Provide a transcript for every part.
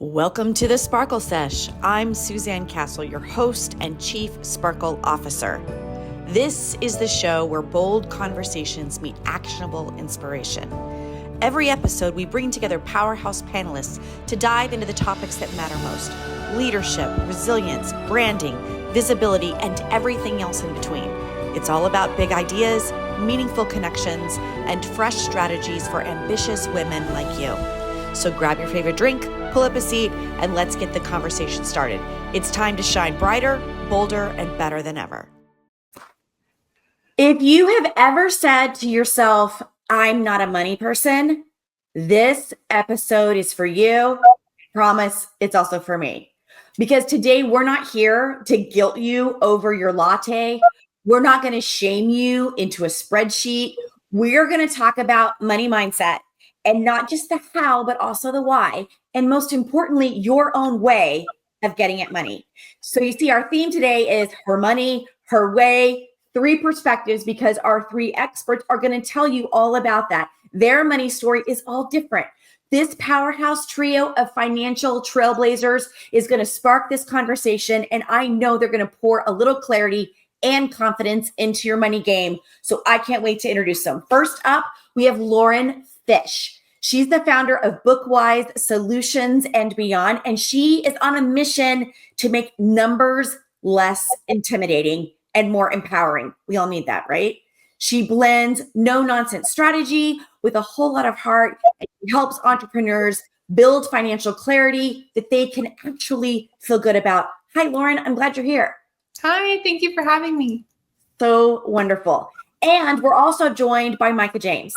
Welcome to the Sparkle Sesh. I'm Suzanne Castle, your host and Chief Sparkle Officer. This is the show where bold conversations meet actionable inspiration. Every episode, we bring together powerhouse panelists to dive into the topics that matter most: leadership, resilience, branding, visibility, and everything else in between. It's all about big ideas, meaningful connections, and fresh strategies for ambitious women like you. So grab your favorite drink, pull up a seat, and let's get the conversation started. It's time to shine brighter, bolder, and better than ever. If you have ever said to yourself, I'm not a money person, this episode is for you. Promise it's also for me. Because today we're not here to guilt you over your latte. We're not going to shame you into a spreadsheet. We're going to talk about money mindset. And not just the how, but also the why. And most importantly, your own way of getting at money. So you see, our theme today is her money, her way, 3 perspectives, because our 3 experts are going to tell you all about that. Their money story is all different. This powerhouse trio of financial trailblazers is going to spark this conversation. And I know they're going to pour a little clarity and confidence into your money game. So I can't wait to introduce them. First up, we have Lauren Fish. She's the founder of BookWise Solutions and Beyond, and she is on a mission to make numbers less intimidating and more empowering. We all need that, right? She blends no-nonsense strategy with a whole lot of heart, and she helps entrepreneurs build financial clarity that they can actually feel good about. Hi, Lauren. I'm glad you're here. Hi, thank you for having me. So wonderful. And we're also joined by Micah James.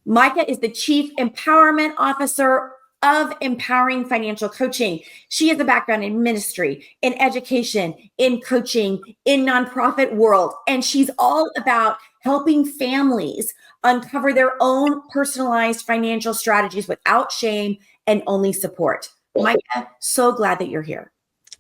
Micah is the Chief Empowerment Officer of Empowering Financial Coaching. She has a background in ministry, in education, in coaching, in nonprofit world, and she's all about helping families uncover their own personalized financial strategies without shame and only support. Micah, so glad that you're here.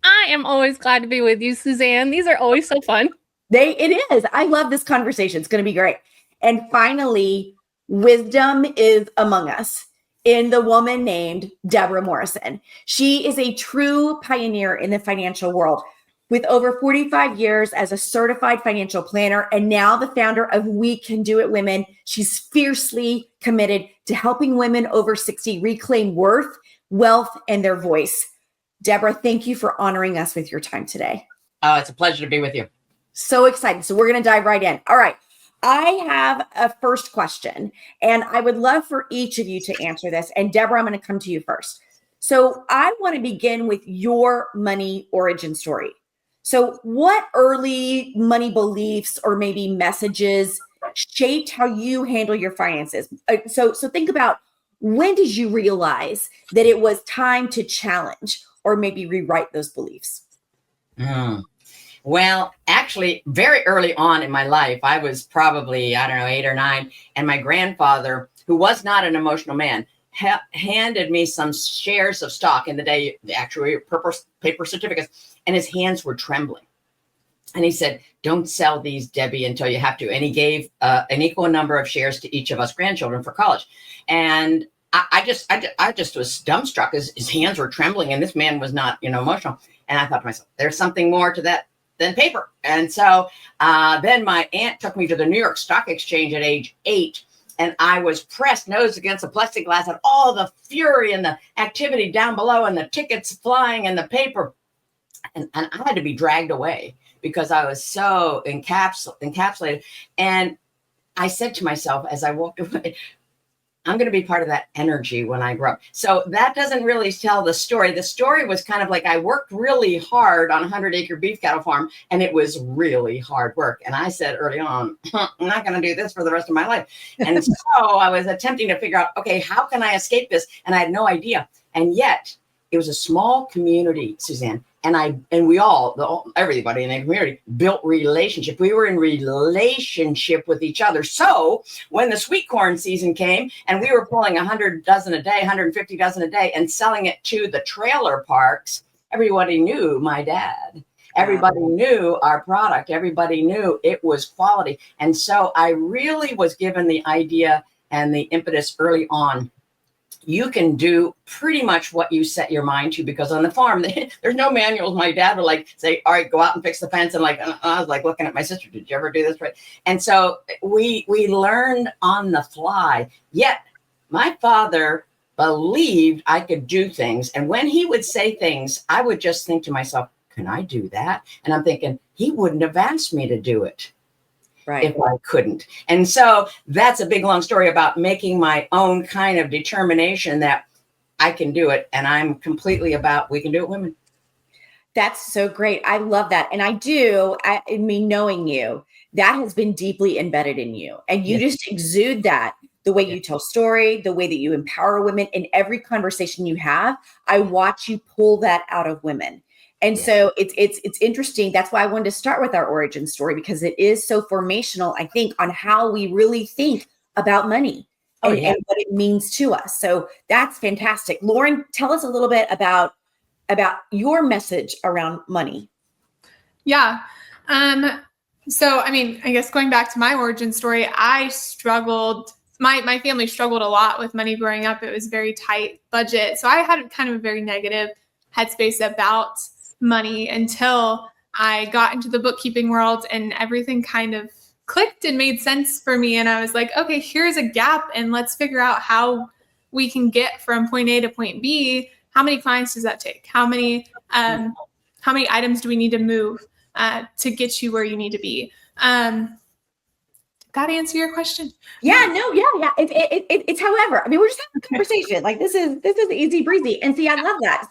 I am always glad to be with you, Suzanne. These are always so fun. It is. I love this conversation. It's going to be great. And finally, wisdom is among us in the woman named Debra Morrison. She is a true pioneer in the financial world with over 45 years as a certified financial planner and now the founder of We Can Do It Women. She's fiercely committed to helping women over 60 reclaim worth, wealth, and their voice. Debra, thank you for honoring us with your time today. Oh, it's a pleasure to be with you. So excited. So we're going to dive right in. All right. I have a first question, and I would love for each of you to answer this. And Debra, I'm going to come to you first. So I want to begin with your money origin story. So what early money beliefs or maybe messages shaped how you handle your finances? So think about, when did you realize that it was time to challenge or maybe rewrite those beliefs? Well, actually, very early on in my life, I was probably, 8 or 9. And my grandfather, who was not an emotional man, handed me some shares of stock in the day, the actual paper certificates, and his hands were trembling. And he said, don't sell these, Debbie, until you have to. And he gave an equal number of shares to each of us grandchildren for college. And I just was dumbstruck as his hands were trembling, and this man was not, emotional. And I thought to myself, there's something more to that than paper. And so then my aunt took me to the New York Stock Exchange at age 8, and I was pressed nose against the plexiglass at all the fury and the activity down below and the tickets flying and the paper. And I had to be dragged away because I was so encapsulated. And I said to myself as I walked away, I'm going to be part of that energy when I grow up. So that doesn't really tell the story. The story was kind of like I worked really hard on a 100-acre beef cattle farm, and it was really hard work. And I said early on, I'm not going to do this for the rest of my life. And so I was attempting to figure out, okay, how can I escape this? And I had no idea. And yet it was a small community, Suzanne. And we all, everybody in the community built relationship. We were in relationship with each other. So when the sweet corn season came and we were pulling 100 dozen a day, 150 dozen a day and selling it to the trailer parks, everybody knew my dad. Everybody knew our product. Everybody knew it was quality. And so I really was given the idea and the impetus early on you can do pretty much what you set your mind to, because on the farm, there's no manuals. My dad would like say, all right, go out and fix the fence. And like, I was like looking at my sister, did you ever do this? Right. And so we learned on the fly, yet my father believed I could do things. And when he would say things, I would just think to myself, can I do that? And I'm thinking, he wouldn't have asked me to do it. Right. If I couldn't. And so that's a big, long story about making my own kind of determination that I can do it. And I'm completely about, we can do it, women. That's so great. I love that. And I mean, knowing you, that has been deeply embedded in you. And you just exude that, the way you tell story, the way that you empower women. In every conversation you have, I watch you pull that out of women. And so it's interesting. That's why I wanted to start with our origin story, because it is so formational, I think, on how we really think about money and what it means to us. So that's fantastic. Lauren, tell us a little bit about your message around money. Yeah. So, I mean, I guess going back to my origin story, I struggled. My family struggled a lot with money growing up. It was very tight budget. So I had kind of a very negative headspace about money until I got into the bookkeeping world, and everything kind of clicked and made sense for me. And I was like, okay, here's a gap, and let's figure out how we can get from point A to point B. How many clients does that take? How many items do we need to move to get you where you need to be? That answer your question? Yeah, no, yeah. It's however, I mean, we're just having a conversation. Like this is easy breezy. And see, I love that.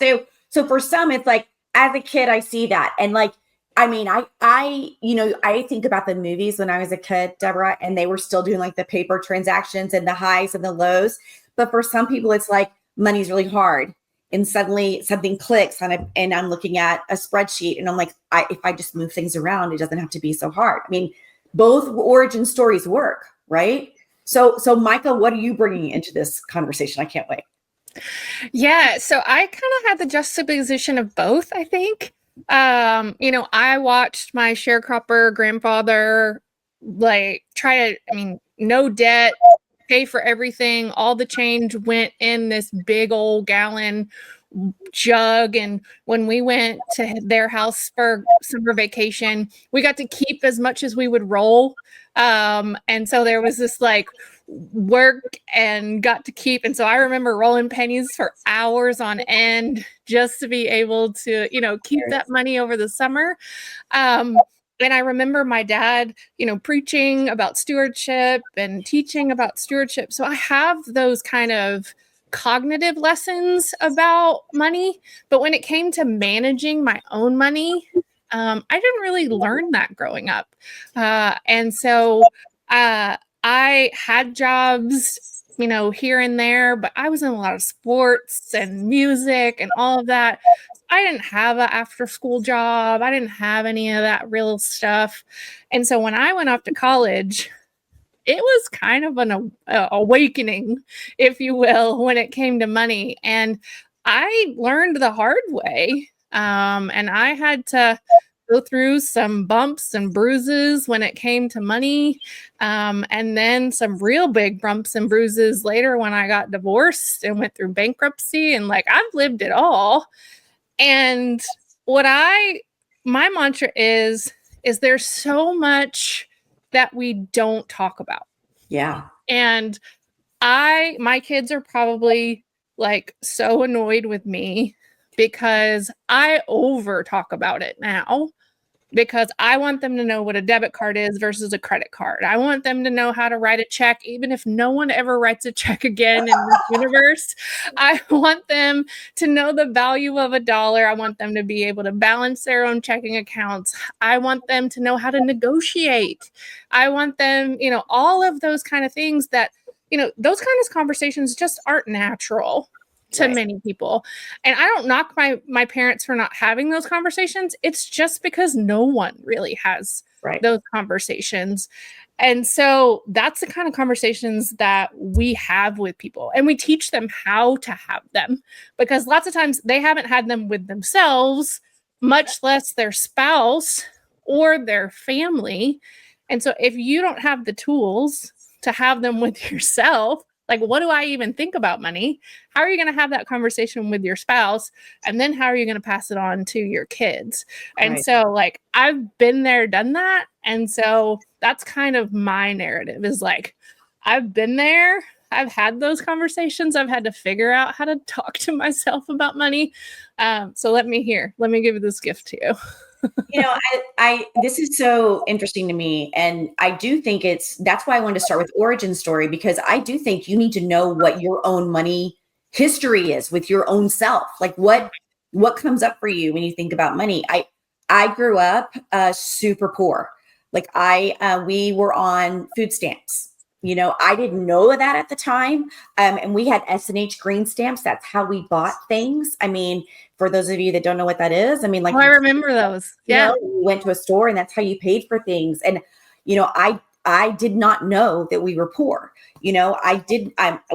So for some, it's like, as a kid, I see that. And like, I mean, I think about the movies when I was a kid, Debra, and they were still doing like the paper transactions and the highs and the lows. But for some people, it's like money's really hard. And suddenly something clicks and I'm looking at a spreadsheet and I'm like, if I just move things around, it doesn't have to be so hard. I mean, both origin stories work, right? So Micah, what are you bringing into this conversation? I can't wait. Yeah, so I kind of had the juxtaposition of both, I think. I watched my sharecropper grandfather no debt, pay for everything. All the change went in this big old gallon jug. And when we went to their house for summer vacation, we got to keep as much as we would roll. And so there was this like work and got to keep. And so I remember rolling pennies for hours on end just to be able to, keep that money over the summer. And I remember my dad, preaching about stewardship and teaching about stewardship. So I have those kind of cognitive lessons about money. But when it came to managing my own money, I didn't really learn that growing up. And so I had jobs, here and there, but I was in a lot of sports and music and all of that. I didn't have an after school job. I didn't have any of that real stuff. And so when I went off to college, it was kind of an awakening, if you will, when it came to money. And I learned the hard way. And I had to go through some bumps and bruises when it came to money. And then some real big bumps and bruises later when I got divorced and went through bankruptcy. And I've lived it all. And my mantra is there's so much that we don't talk about. Yeah. And my kids are probably so annoyed with me because I over talk about it now, because I want them to know what a debit card is versus a credit card. I want them to know how to write a check, even if no one ever writes a check again in this universe. I want them to know the value of $1. I want them to be able to balance their own checking accounts. I want them to know how to negotiate. I want them, all of those kind of things that, those kind of conversations just aren't natural to many people. And I don't knock my parents for not having those conversations. It's just because no one really has those conversations. And so that's the kind of conversations that we have with people, and we teach them how to have them, because lots of times they haven't had them with themselves, much less their spouse or their family. And so if you don't have the tools to have them with yourself, Like, what do I even think about money? How are you going to have that conversation with your spouse? And then how are you going to pass it on to your kids? And Right. so like, I've been there, done that. And so that's kind of my narrative is like, I've been there. I've had those conversations. I've had to figure out how to talk to myself about money. So let me give you this gift to you. You know, I this is so interesting to me. And I do think that's why I wanted to start with origin story, because I do think you need to know what your own money history is with your own self. Like what comes up for you when you think about money. I grew up super poor. Like we were on food stamps. You know, I didn't know that at the time. And we had S&H green stamps. That's how we bought things. I mean, for those of you that don't know what that is, I mean, like, I remember those. Yeah. You went to a store and that's how you paid for things. And, you know, I did not know that we were poor. You know,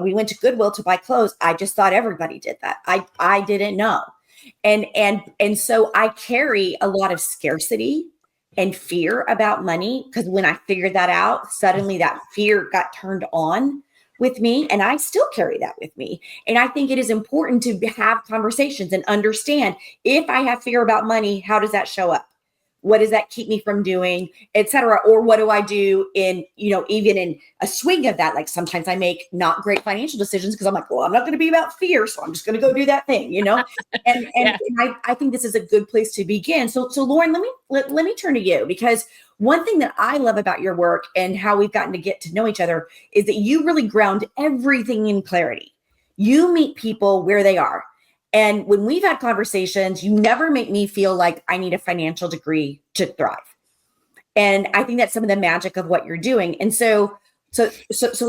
we went to Goodwill to buy clothes. I just thought everybody did that. I didn't know. And so I carry a lot of scarcity and fear about money, because when I figured that out, suddenly that fear got turned on with me, and I still carry that with me. And I think it is important to have conversations and understand, if I have fear about money, how does that show up? What does that keep me from doing, et cetera? Or what do I do in, you know, even in a swing of that? Like sometimes I make not great financial decisions because I'm like, well, I'm not going to be about fear, so I'm just going to go do that thing, you know? And I think this is a good place to begin. So Lauren, let me turn to you, because one thing that I love about your work and how we've gotten to get to know each other is that you really ground everything in clarity. You meet people where they are. And when we've had conversations, you never make me feel like I need a financial degree to thrive. And I think that's some of the magic of what you're doing. And so let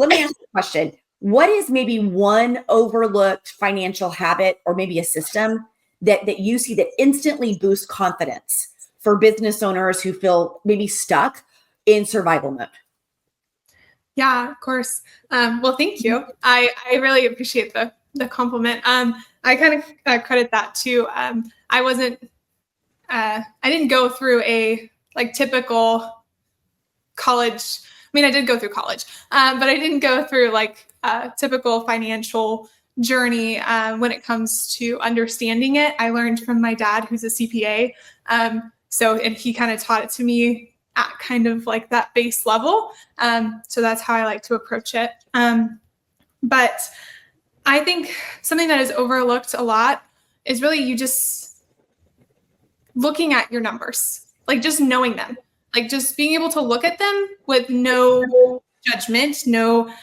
me ask you a question. What is maybe one overlooked financial habit or maybe a system that you see that instantly boosts confidence for business owners who feel maybe stuck in survival mode? Yeah, of course. Well, thank you. I really appreciate the compliment. I kind of credit that to, I didn't go through a like typical college. I mean, I did go through college, but I didn't go through like a typical financial journey when it comes to understanding it. I learned from my dad, who's a CPA. And he kind of taught it to me at kind of like that base level. So that's how I like to approach it. But I think something that is overlooked a lot is really you just looking at your numbers, like just knowing them, like just being able to look at them with no judgment, no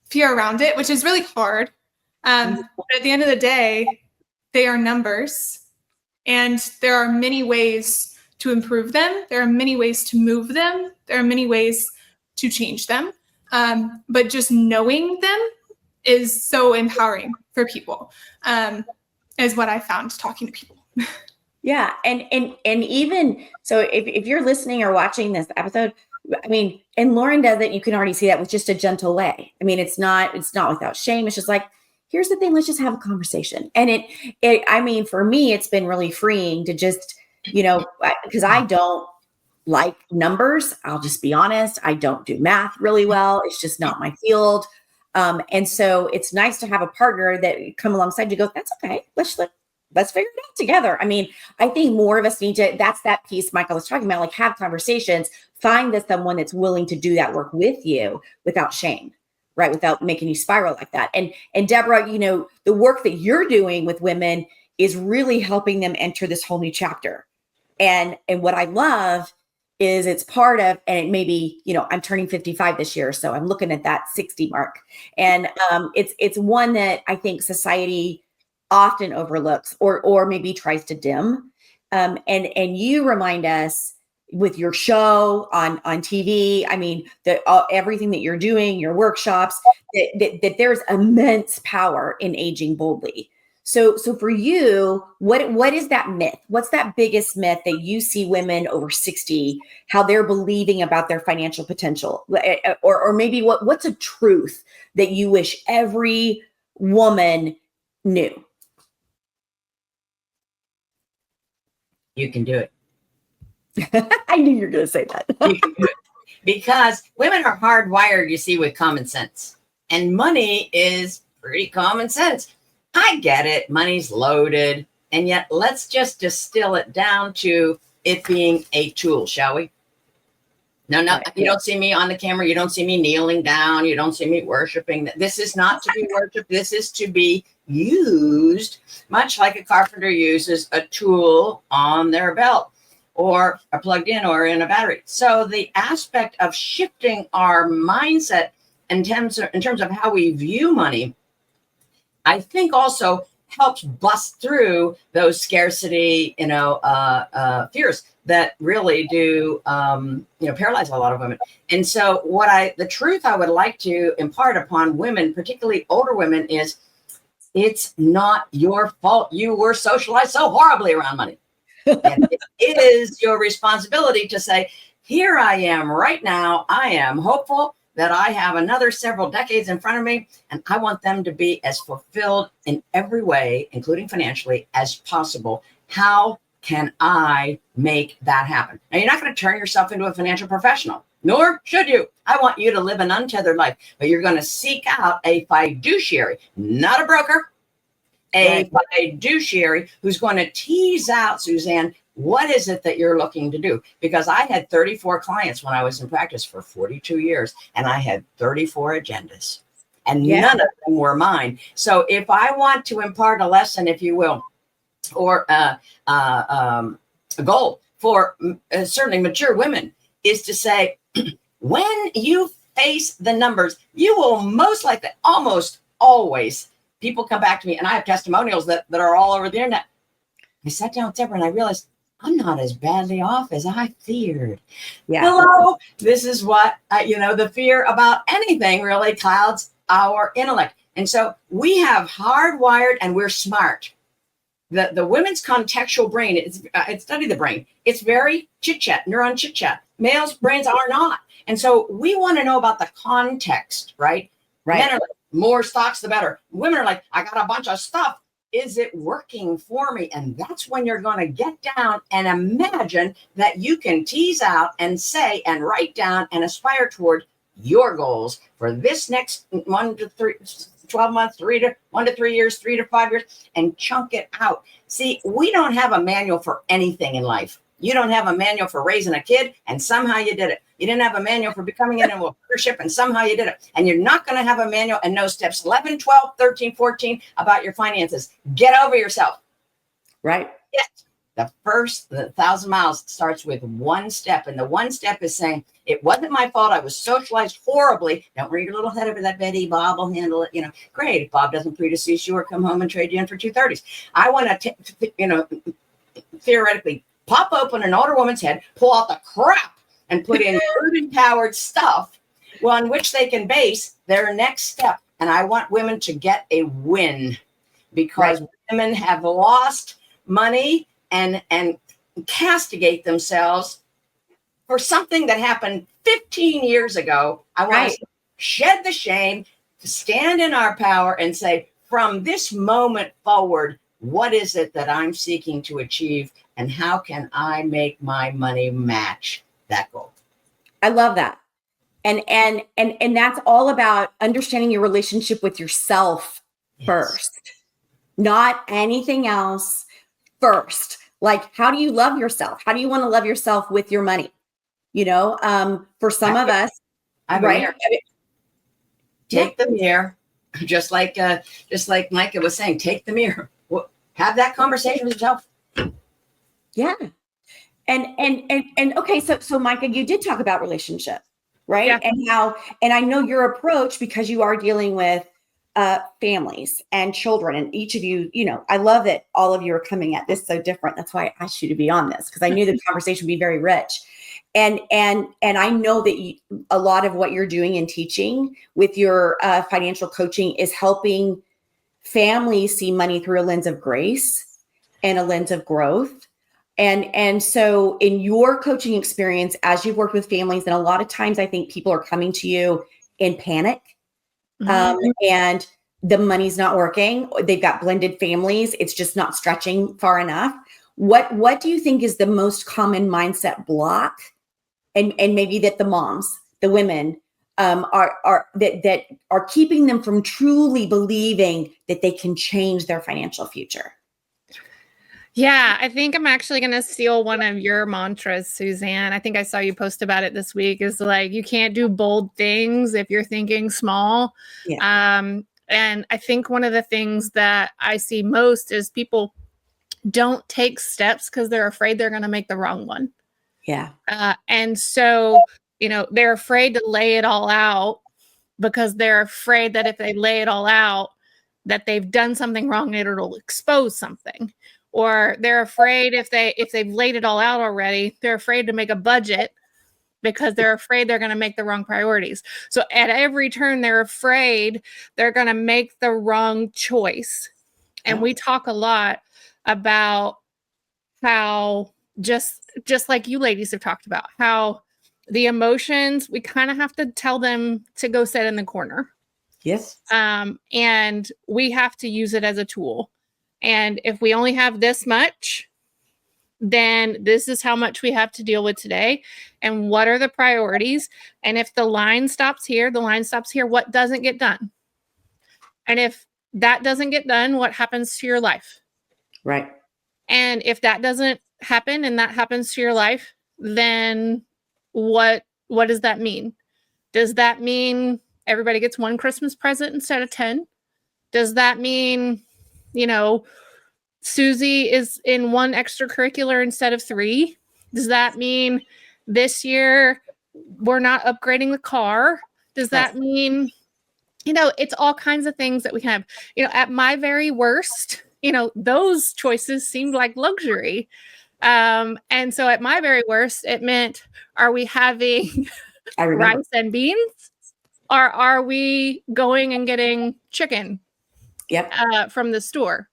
fear around it, which is really hard. But at the end of the day, they are numbers, and there are many ways to improve them. There are many ways to move them. There are many ways to change them. But just knowing them is so empowering for people, is what I found talking to people. Yeah. And even so, if you're listening or watching this episode, I mean, and Lauren does it, you can already see that with just a gentle way. I mean, it's not without shame. It's just like, here's the thing, let's just have a conversation. And I mean, for me, it's been really freeing to just, you know, because I don't like numbers. I'll just be honest. I don't do math really well. It's just not my field. And so it's nice to have a partner that come alongside you, go, that's okay. Let's figure it out together. I mean, I think more of us need to, that's that piece Michael was talking about, like have conversations, find someone that's willing to do that work with you without shame, right? Without making you spiral like that. And Debra, you know, the work that you're doing with women is really helping them enter this whole new chapter. And what I love is it's part of, and it may be, you know, I'm turning 55 this year, so I'm looking at that 60 mark. And it's one that I think society often overlooks or maybe tries to dim. And you remind us with your show on TV, I mean, everything that you're doing, your workshops, that there's immense power in aging boldly. So for you, what is that myth? What's that biggest myth that you see women over 60, how they're believing about their financial potential? Or maybe what's a truth that you wish every woman knew? You can do it. I knew you were going to say that. You can do it. Because women are hardwired, you see, with common sense. And money is pretty common sense. I get it. Money's loaded. And yet let's just distill it down to it being a tool, shall we? No, Right. you don't see me on the camera. You don't see me kneeling down. You don't see me worshiping. This is not to be worshiped. This is to be used, much like a carpenter uses a tool on their belt or are plugged in or in a battery. So the aspect of shifting our mindset in terms of how we view money, I think also helps bust through those scarcity, fears that really do, paralyze a lot of women. And so the truth I would like to impart upon women, particularly older women, is it's not your fault. You were socialized so horribly around money. And it is your responsibility to say, here I am right now. I am hopeful that I have another several decades in front of me, and I want them to be as fulfilled in every way, including financially, as possible. How can I make that happen? Now, you're not going to turn yourself into a financial professional, nor should you. I want you to live an untethered life, but you're going to seek out a fiduciary, not a broker, a fiduciary who's going to tease out, Suzanne, what is it that you're looking to do? Because I had 34 clients when I was in practice for 42 years, and I had 34 agendas, and none of them were mine. So if I want to impart a lesson, if you will, or a goal for certainly mature women, is to say, when you face the numbers, you will most likely, almost always, people come back to me, and I have testimonials that are all over the internet. I sat down with Debra and I realized I'm not as badly off as I feared. Yeah. Hello. This is what, the fear about anything really clouds our intellect. And so we have hardwired, and we're smart. The women's contextual brain, I study the brain. It's very chit-chat, neuron chit-chat. Males' brains are not. And so we want to know about the context, right? Men are like, more stocks, the better. Women are like, I got a bunch of stuff. Is it working for me? And that's when you're going to get down and imagine that you can tease out and say and write down and aspire toward your goals for this next 1 to 3, 12 months, 1 to 3 years, 3 to 5 years, and chunk it out. See, we don't have a manual for anything in life. You don't have a manual for raising a kid, and somehow you did it. You didn't have a manual for becoming an entrepreneurship, and somehow you did it. And you're not going to have a manual and no steps 11, 12, 13, 14 about your finances. Get over yourself. Right. Yes. The 1,000 miles starts with one step. And the one step is saying, it wasn't my fault. I was socialized horribly. Don't rear your little head over that Betty. Bob will handle it. Great. If Bob doesn't predecease you or come home and trade you in for 230s. I want to, theoretically, pop open an older woman's head, pull out the crap, and put in food-empowered stuff on which they can base their next step. And I want women to get a win, because women have lost money and castigate themselves for something that happened 15 years ago. I want to shed the shame, to stand in our power and say, from this moment forward, what is it that I'm seeking to achieve, and how can I make my money match that goal? I love that. And that's all about understanding your relationship with yourself first, not anything else first. Like, how do you love yourself? How do you want to love yourself with your money? For some of us, take the mirror, just like Micah was saying, take the mirror. Have that conversation with yourself. Yeah. And okay, so Micah, you did talk about relationship, right? Yeah. And I know your approach, because you are dealing with families and children, and each of you, I love that all of you are coming at this so different. That's why I asked you to be on this, because I knew the conversation would be very rich. And I know that a lot of what you're doing and teaching with your financial coaching is helping families see money through a lens of grace and a lens of growth. And so in your coaching experience, as you've worked with families, and a lot of times I think people are coming to you in panic, and the money's not working. They've got blended families. It's just not stretching far enough. What do you think is the most common mindset block? And maybe that the moms, the women that are keeping them from truly believing that they can change their financial future? Yeah, I think I'm actually going to steal one of your mantras, Suzanne. I think I saw you post about it this week. Is like, you can't do bold things if you're thinking small. Yeah. And I think one of the things that I see most is people don't take steps because they're afraid they're going to make the wrong one. Yeah. And so, they're afraid to lay it all out because they're afraid that if they lay it all out, that they've done something wrong and it'll expose something. Or they're afraid if they've laid it all out already, they're afraid to make a budget because they're afraid they're going to make the wrong priorities. So at every turn, they're afraid they're going to make the wrong choice. And we talk a lot about how just like you ladies have talked about, how the emotions, we kind of have to tell them to go sit in the corner. Yes. And we have to use it as a tool. And if we only have this much, then this is how much we have to deal with today. And what are the priorities? And if the line stops here, the line stops here, what doesn't get done? And if that doesn't get done, what happens to your life? Right. And if that doesn't happen and that happens to your life, then what does that mean? Does that mean everybody gets one Christmas present instead of 10? Does that mean, Susie is in one extracurricular instead of 3? Does that mean this year we're not upgrading the car? Does that mean, it's all kinds of things that we can have, at my very worst, those choices seemed like luxury. And so at my very worst, it meant, are we having rice and beans? Or are we going and getting chicken from the store?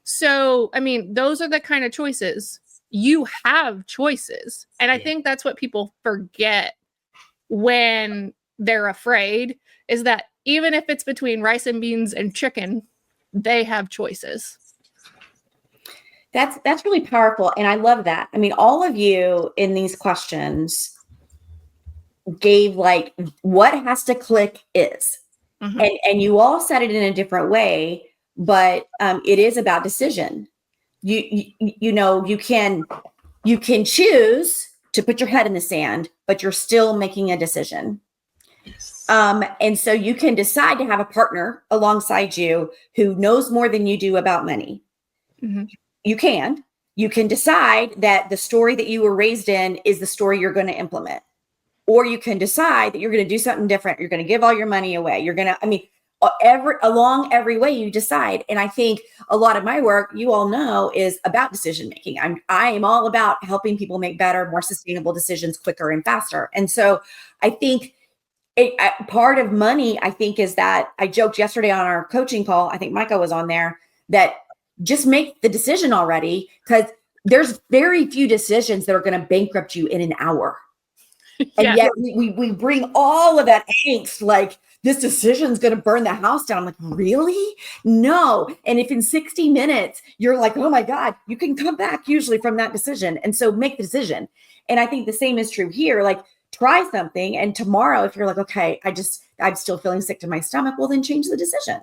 So, those are the kind of choices. You have choices. And I think that's what people forget when they're afraid, is that even if it's between rice and beans and chicken, they have choices. That's really powerful. And I love that. All of you in these questions gave like what has to click is. Mm-hmm. And you all said it in a different way, but it is about decision. You can choose to put your head in the sand, but you're still making a decision. Yes. And so you can decide to have a partner alongside you who knows more than you do about money. Mm-hmm. You can decide that the story that you were raised in is the story you're going to implement. Or you can decide that you're going to do something different. You're going to give all your money away. You're going to, along every way you decide. And I think a lot of my work, you all know, is about decision making. I am all about helping people make better, more sustainable decisions quicker and faster. And so I think part of money, I think, is that I joked yesterday on our coaching call, I think Micah was on there, that just make the decision already, because there's very few decisions that are going to bankrupt you in an hour. And yet we bring all of that angst, like this decision is going to burn the house down. I'm like, really? No. And if in 60 minutes, you're like, oh my God, you can come back usually from that decision. And so make the decision. And I think the same is true here. Like, try something. And tomorrow, if you're like, okay, I'm still feeling sick to my stomach, well, then change the decision.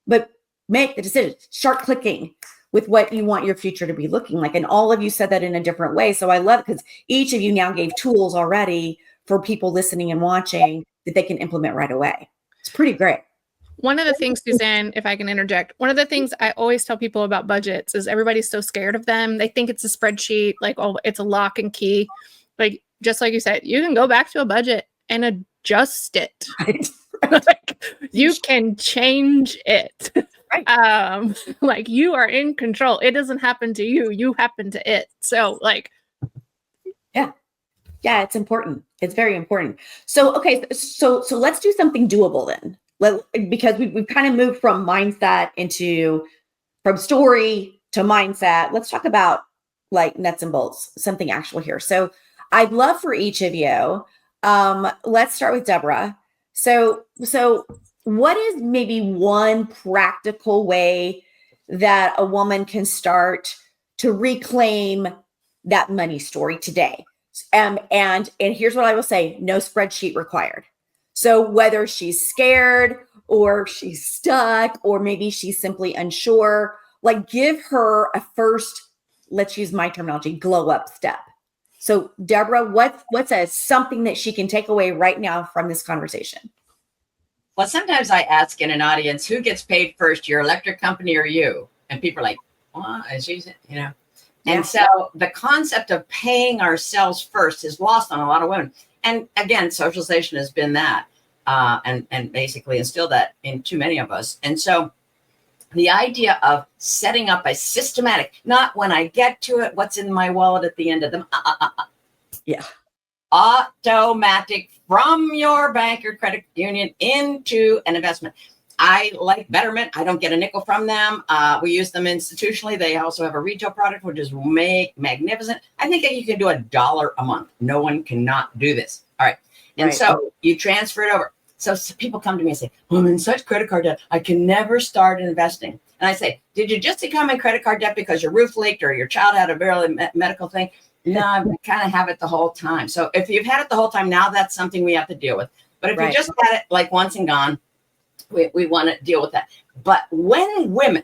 But make the decision. Start clicking with what you want your future to be looking like. And all of you said that in a different way. So I love it, because each of you now gave tools already for people listening and watching that they can implement right away. It's pretty great. One of the things, Suzanne, if I can interject, one of the things I always tell people about budgets is everybody's so scared of them. They think it's a spreadsheet, like, oh, it's a lock and key. Like, just like you said, you can go back to a budget and adjust it. Right. Like, you can change it. Right. Like, you are in control. It doesn't happen to you. You happen to it. So like, yeah, it's important. It's very important. So, okay. So let's do something doable then. Because we've kind of moved from mindset from story to mindset. Let's talk about like nuts and bolts, something actual here. So I'd love for each of you. Let's start with Debra. So what is maybe one practical way that a woman can start to reclaim that money story today? And here's what I will say: no spreadsheet required. So whether she's scared or she's stuck, or maybe she's simply unsure, like give her a first, let's use my terminology, glow up step. So Debra, what's something that she can take away right now from this conversation? Well, sometimes I ask in an audience, who gets paid first, your electric company or you? And people are like, well, And Yeah. so the concept of paying ourselves first is lost on a lot of women. And again, socialization has been that, and basically instilled that in too many of us. And so the idea of setting up a systematic, not when I get to it, what's in my wallet at the end of them. Yeah. Automatic from your bank or credit union into an investment. I like Betterment. I don't get a nickel from them. We use them institutionally. They also have a retail product, which is magnificent. I think that you can do $1 a month. No one cannot do this. All right. And so you transfer it over. So people come to me and say, well, I'm in such credit card debt. I can never start investing. And I say, did you just become in credit card debt because your roof leaked or your child had a very medical thing? No, I kind of have it the whole time. So if you've had it the whole time, now that's something we have to deal with. But if you just had it like once and gone, we want to deal with that. But when women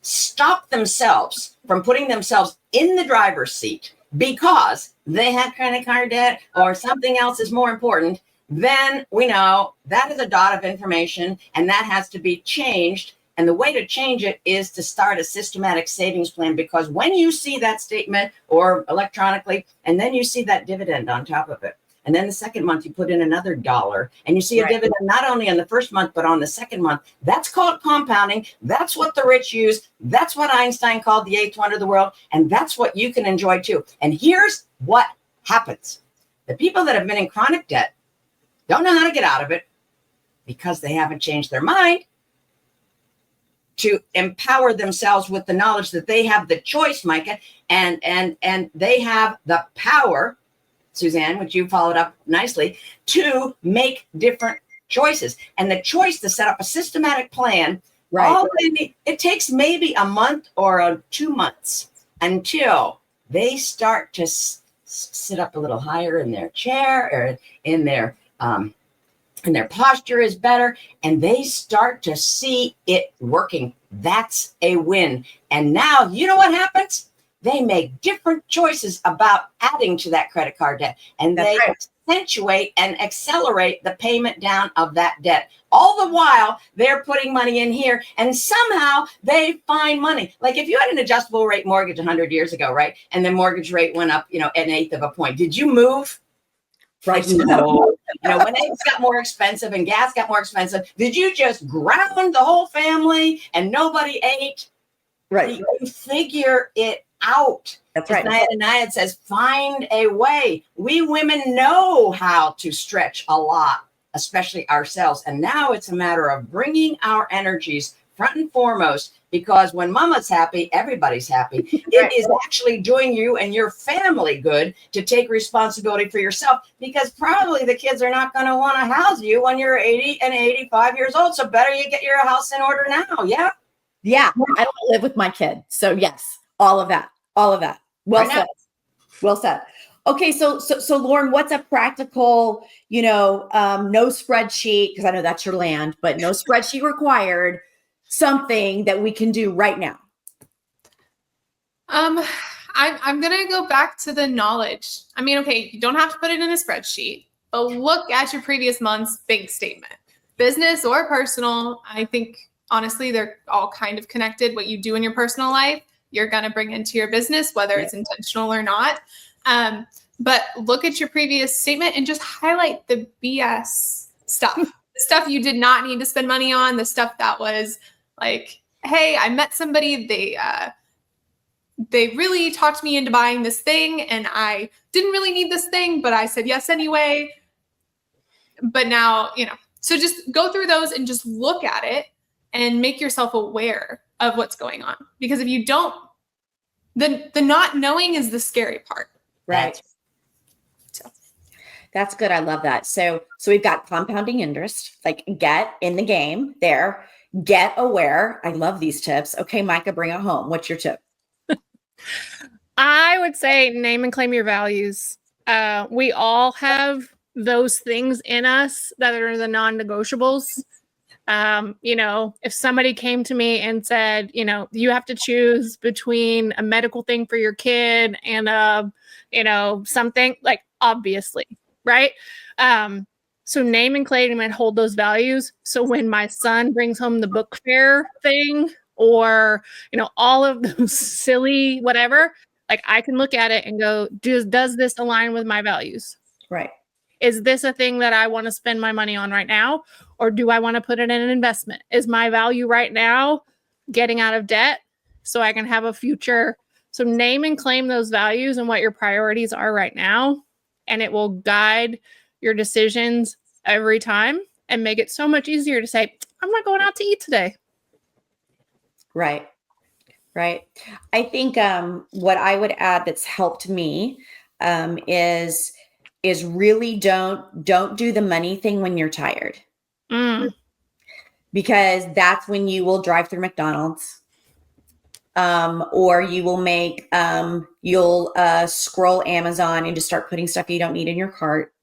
stop themselves from putting themselves in the driver's seat because they had credit card debt or something else is more important, then we know that is a dot of information and that has to be changed. And the way to change it is to start a systematic savings plan, because when you see that statement or electronically, and then you see that dividend on top of it, and then the second month you put in another $1 and you see a dividend not only on the first month, but on the second month, that's called compounding. That's what the rich use. That's what Einstein called the eighth wonder of the world. And that's what you can enjoy too. And here's what happens. The people that have been in chronic debt don't know how to get out of it because they haven't changed their mind to empower themselves with the knowledge that they have the choice, Micah, and they have the power, Suzanne, which you followed up nicely, to make different choices. And the choice to set up a systematic plan, it takes maybe a month or 2 months until they start to sit up a little higher in their chair or in their and their posture is better, and they start to see it working. That's a win. And now, you know what happens? They make different choices about adding to that credit card debt, and they accentuate and accelerate the payment down of that debt. All the while, they're putting money in here, and somehow they find money. Like if you had an adjustable rate mortgage 100 years ago, right? And the mortgage rate went up, an eighth of a point. Did you move? Right. No. When eggs got more expensive and gas got more expensive, did you just ground the whole family and nobody ate? Right. You figure it out. That's right. Nayad says, find a way. We women know how to stretch a lot, especially ourselves. And now it's a matter of bringing our energies front and foremost, because when mama's happy, everybody's happy. It is actually doing you and your family good to take responsibility for yourself, because probably the kids are not going to want to house you when you're 80 and 85 years old. So better you get your house in order now. Yeah. Yeah. I don't live with my kids. So yes, all of that. Well said. Well said. Okay. So Lauren, what's a practical, no spreadsheet, because I know that's your land, but no spreadsheet required, something that we can do right now? I'm going to go back to the knowledge. I mean, okay, you don't have to put it in a spreadsheet, but look at your previous month's bank statement, business or personal. I think honestly, they're all kind of connected. What you do in your personal life, you're going to bring into your business, whether it's intentional or not. But look at your previous statement and just highlight the BS stuff, the stuff you did not need to spend money on, the stuff that was like, hey, I met somebody, they really talked me into buying this thing and I didn't really need this thing, but I said yes anyway. But now, so just go through those and just look at it and make yourself aware of what's going on. Because if you don't, the not knowing is the scary part. Right. So that's good. I love that. So we've got compounding interest, like get in the game there, get aware. I love these tips. Okay, Micah, bring it home. What's your tip? I would say name and claim your values. We all have those things in us that are the non-negotiables. If somebody came to me and said, you have to choose between a medical thing for your kid and something, like, obviously, right? So name and claim and hold those values. So when my son brings home the book fair thing, or all of those silly whatever, like, I can look at it and go, does this align with my values? Right. Is this a thing that I want to spend my money on right now? Or do I want to put it in an investment? Is my value right now getting out of debt so I can have a future? So name and claim those values and what your priorities are right now. And it will guide your decisions every time and make it so much easier to say, I'm not going out to eat today. Right. Right. I think what I would add that's helped me is really don't do the money thing when you're tired. Because that's when you will drive through McDonald's, or you will you'll scroll Amazon and just start putting stuff you don't need in your cart.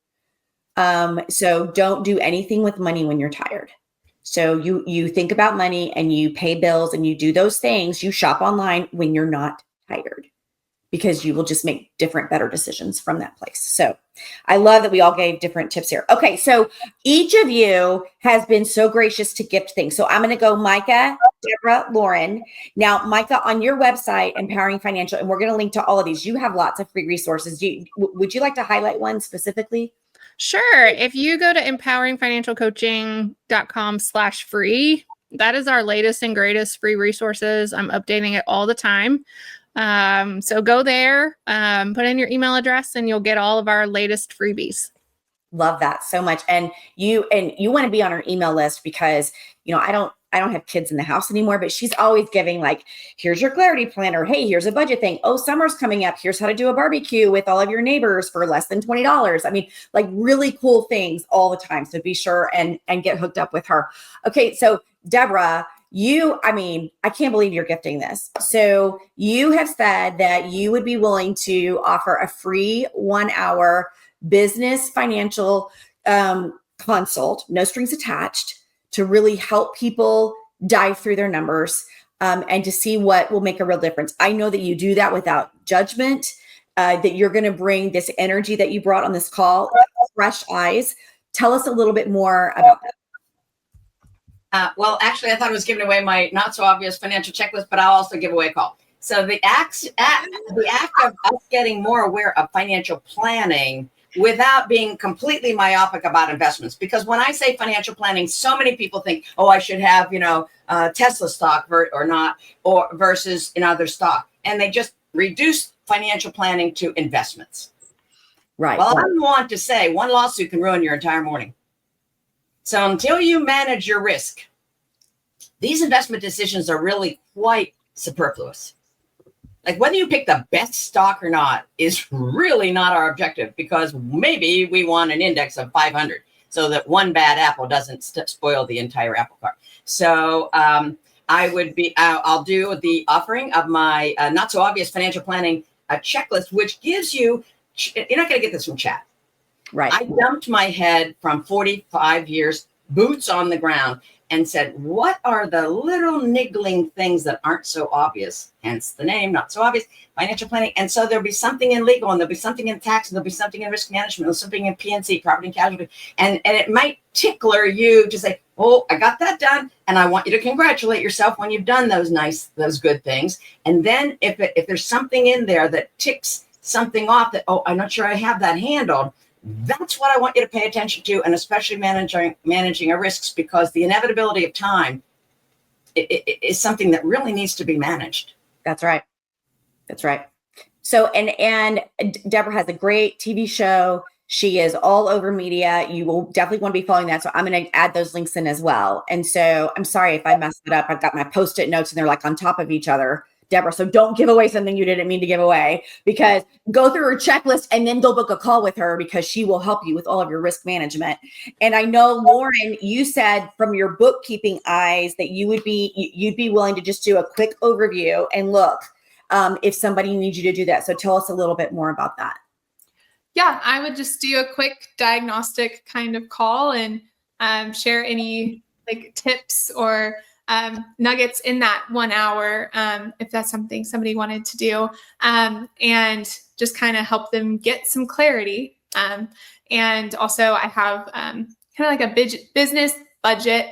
So don't do anything with money when you're tired. So you think about money and you pay bills and you do those things. You shop online when you're not tired, because you will just make different, better decisions from that place. So I love that we all gave different tips here. Okay. So each of you has been so gracious to gift things. So I'm going to go Micah, Debra, Lauren. Now, Micah, on your website, Empowering Financial, and we're going to link to all of these. You have lots of free resources. Would you like to highlight one specifically? Sure. If you go to empoweringfinancialcoaching.com/free, that is our latest and greatest free resources. I'm updating it all the time. So go there, put in your email address, and you'll get all of our latest freebies. Love that so much. And you want to be on our email list, because, I don't have kids in the house anymore, but she's always giving, like, here's your clarity planner. Hey, here's a budget thing. Oh, summer's coming up. Here's how to do a barbecue with all of your neighbors for less than $20. I mean, like, really cool things all the time. So be sure and get hooked up with her. Okay. So Debra, I can't believe you're gifting this. So you have said that you would be willing to offer a free 1-hour business financial consult, no strings attached, to really help people dive through their numbers and to see what will make a real difference. I know that you do that without judgment, that you're going to bring this energy that you brought on this call, fresh eyes. Tell us a little bit more about that. Well, actually, I thought I was giving away my not so obvious financial checklist, but I'll also give away a call. So the act of us getting more aware of financial planning without being completely myopic about investments. Because when I say financial planning, so many people think, oh, I should have, Tesla stock or versus another stock. And they just reduce financial planning to investments. Right. Well, I want to say one lawsuit can ruin your entire morning. So until you manage your risk, these investment decisions are really quite superfluous. Like, whether you pick the best stock or not is really not our objective, because maybe we want an index of 500 so that one bad apple doesn't spoil the entire apple cart. So I'll do the offering of my not so obvious financial planning checklist, which gives you, you're not going to get this from chat. Right. I dumped my head from 45 years, boots on the ground, and said, what are the little niggling things that aren't so obvious? Hence the name, not so obvious, financial planning. And so there'll be something in legal, and there'll be something in tax, and there'll be something in risk management, there'll be something in PNC, property and casualty. And it might tickler you to say, oh, I got that done. And I want you to congratulate yourself when you've done those good things. And then if there's something in there that ticks something off that, oh, I'm not sure I have that handled, that's what I want you to pay attention to, and especially managing our risks, because the inevitability of time is something that really needs to be managed. That's right. That's right. So, and Debra has a great TV show. She is all over media. You will definitely want to be following that. So I'm going to add those links in as well. And so I'm sorry if I messed it up. I've got my Post-it notes and they're like on top of each other, Debra. So don't give away something you didn't mean to give away, because go through her checklist and then go book a call with her, because she will help you with all of your risk management. And I know, Lauren, you said from your bookkeeping eyes that you'd be willing to just do a quick overview and look if somebody needs you to do that. So tell us a little bit more about that. Yeah, I would just do a quick diagnostic kind of call and share any like tips or nuggets in that 1 hour, if that's something somebody wanted to do, and just kind of help them get some clarity. And also I have kind of like a business budget,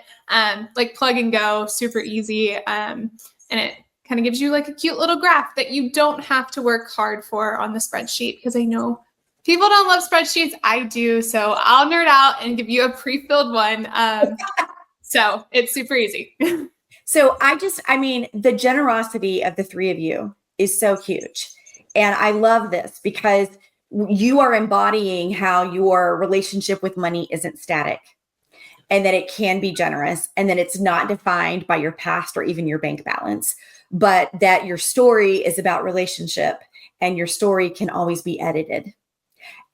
like plug and go, super easy. And it kind of gives you like a cute little graph that you don't have to work hard for on the spreadsheet, because I know people don't love spreadsheets. I do. So I'll nerd out and give you a pre-filled one. So it's super easy. So the generosity of the three of you is so huge. And I love this because you are embodying how your relationship with money isn't static, and that it can be generous, and that it's not defined by your past or even your bank balance, but that your story is about relationship, and your story can always be edited.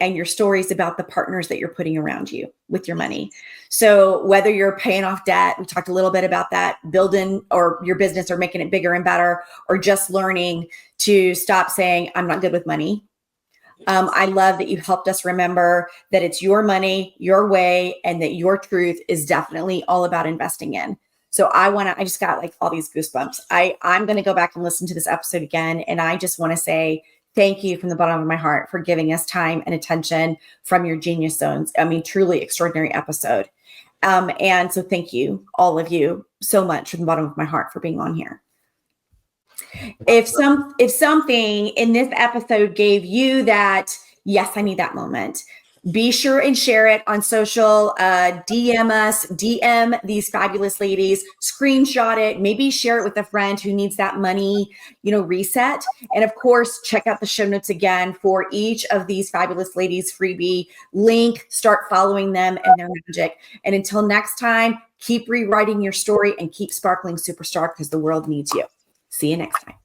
And your story is about the partners that you're putting around you with your money. So whether you're paying off debt, we talked a little bit about that, building or your business or making it bigger and better, or just learning to stop saying, I'm not good with money. I love that you helped us remember that it's your money, your way, and that your truth is definitely all about investing in. So I just got like all these goosebumps. I'm going to go back and listen to this episode again. And I just want to say, thank you from the bottom of my heart for giving us time and attention from your genius zones. I mean, truly extraordinary episode. And so thank you, all of you, so much from the bottom of my heart for being on here. If something in this episode gave you that, yes, I need that moment, be sure and share it on social, DM us, DM these fabulous ladies, screenshot it, maybe share it with a friend who needs that money, reset. And of course, check out the show notes again for each of these fabulous ladies freebie link, start following them and their magic. And until next time, keep rewriting your story and keep sparkling superstar, because the world needs you. See you next time.